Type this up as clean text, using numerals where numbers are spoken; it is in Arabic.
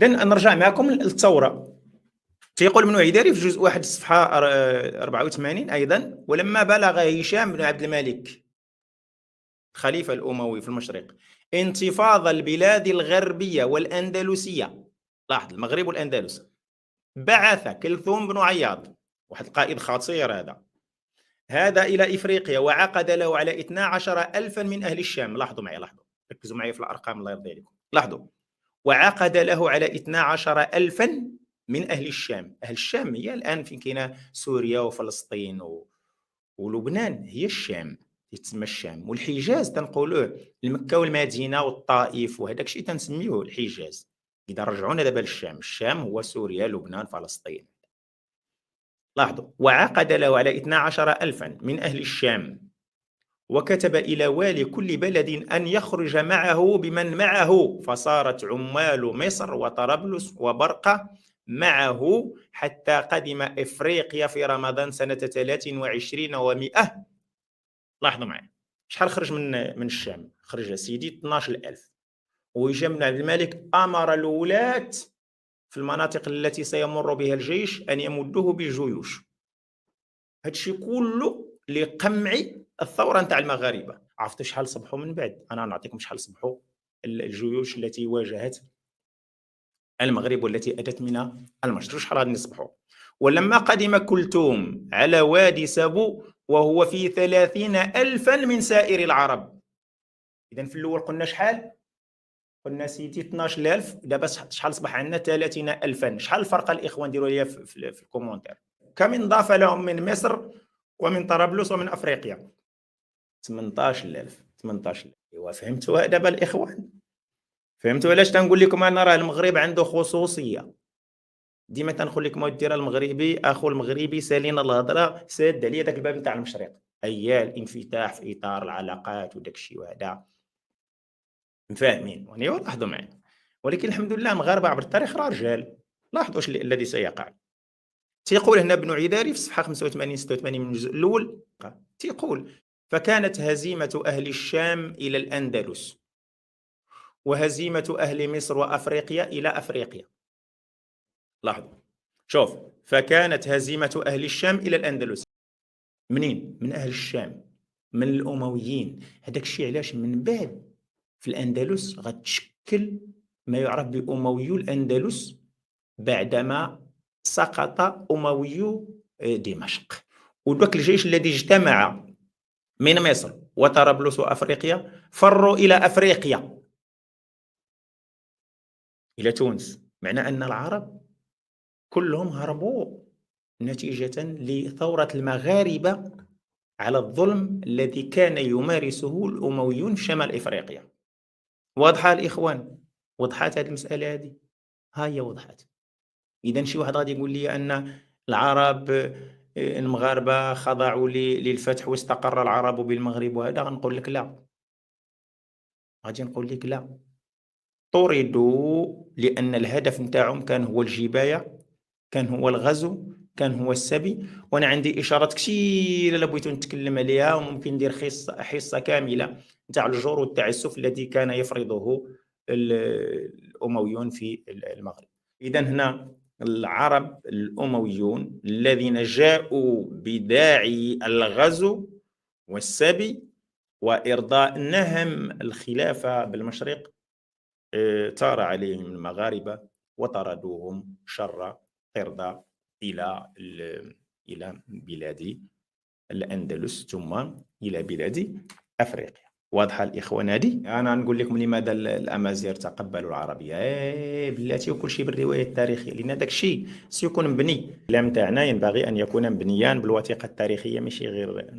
إذا نرجع معكم للثورة. تيقول ابن عيداري في جزء 1 الصفحة 84 أيضا: ولما بلغ هشام بن عبد الملك الخليفة الأموي في المشرق انتفاض البلاد الغربية والأندلسية، لاحظ المغرب والأندلس، بعث كلثوم بن عياض، واحد القائد خطير هذا إلى إفريقيا، وعقد له على 12,000 من أهل الشام. لاحظوا معي، ركزوا معي في الأرقام الله يرضي عليكم. لاحظوا: وعقد له على 12,000 من أهل الشام. أهل الشام هي الآن فين كاينة سوريا وفلسطين ولبنان، هي الشام، يتسمى الشام. والحجاز تنقولوه المكة والمدينة والطائف وهذاك الشيء تنسميوه الحجاز. إذا رجعونا دابا للشام، الشام هو سوريا لبنان فلسطين. لاحظوا: وعقد له على 12,000 من أهل الشام، وكتب إلى والي كل بلد أن يخرج معه بمن معه، فصارت عمال مصر وطرابلس وبرقة معه حتى قدم إفريقيا في رمضان سنة 23 و100. لاحظوا معي شحال خرج من الشام. خرج سيدي 12,000. وهشام بن عبد الملك أمر الولاة في المناطق التي سيمر بها الجيش أن يمدوه بالجيوش. هادشي كله لقمع الثورة نتاع المغاربة. عرفتوا شحال صبحوا من بعد؟ أنا نعطيكم شحال صبحوا الجيوش التي واجهت المغرب والتي أتت من المشرق، شحال غادي يصبحوا. ولما قدم كلثوم على وادي سبو وهو في 30,000 من سائر العرب. إذا في الأول قلنا شحال؟ قلنا سيدي 12,000، دابا شحال صبح عندنا؟ 30,000. شحال الفرق الإخوان؟ ديروا لي في الكومونتير. كم انضاف لهم من مصر ومن طرابلس ومن أفريقيا؟ 18,000. 18,000. ايوا فهمتوا دابا الإخوان؟ فهمتوا علاش تنقول لكم أنا راه المغرب عنده خصوصية؟ ديما تنقول لكم الديره المغربي اخو المغربي سالين الهضره، ساد عليا داك الباب نتاع المشرق. ايا الانفتاح في اطار العلاقات وداك الشيء وهذا فاهمين يعني. لاحظوا معي. ولكن الحمد لله المغاربه عبر التاريخ راه رجال. لاحظوا واش الذي سيقع. تيقول هنا ابن عيداري في الصفحه 85 86 من الجزء الاول، تيقول: فكانت هزيمه اهل الشام الى الاندلس، وهزيمه اهل مصر وافريقيا الى افريقيا. لاحظوا، شوف، فكانت هزيمة أهل الشام إلى الأندلس. منين؟ من أهل الشام، من الأمويين. هذاك الشيء علاش من بعد في الأندلس غتشكل ما يعرف بأمويو الأندلس بعدما سقط أمويو دمشق. ودوك الجيش الذي اجتمع من مصر وطرابلس وأفريقيا فروا إلى أفريقيا، إلى تونس. معنى أن العرب كلهم هربوا نتيجة لثورة المغاربة على الظلم الذي كان يمارسه الأمويون في شمال إفريقيا. واضحة الإخوان؟ وضحت هذه المسألة هذه؟ هي وضحت. إذا شي واحد غادي يقول لي أن العرب المغاربة خضعوا للفتح واستقر العرب بالمغرب وهذا، غنقول لك لا. غادي نقول لك لا. طردوا لأن الهدف نتاعهم كان هو الجباية، كان هو الغزو، كان هو السبي. وانا عندي اشارات كثيره الا بغيتو نتكلم عليها، وممكن ندير حصه كامله نتاع الجور والتعسف الذي كان يفرضه الامويون في المغرب. اذا هنا العرب الامويون الذين جاءوا بداعي الغزو والسبي وارضاء نهم الخلافه بالمشرق، طار عليهم المغاربه وطردوهم شر قردة إلى بلاد الأندلس ثم إلى بلاد أفريقيا. واضحة الإخوان هذه؟ أنا نقول لكم لماذا الأمازيغ تقبلوا العربية. بلاتي وكل شيء بالرواية التاريخية، لأن هذاك الشيء سيكون مبني. الكلام تاعنا ينبغي أن يكون مبنيا بالوثيقة التاريخية، ماشي غير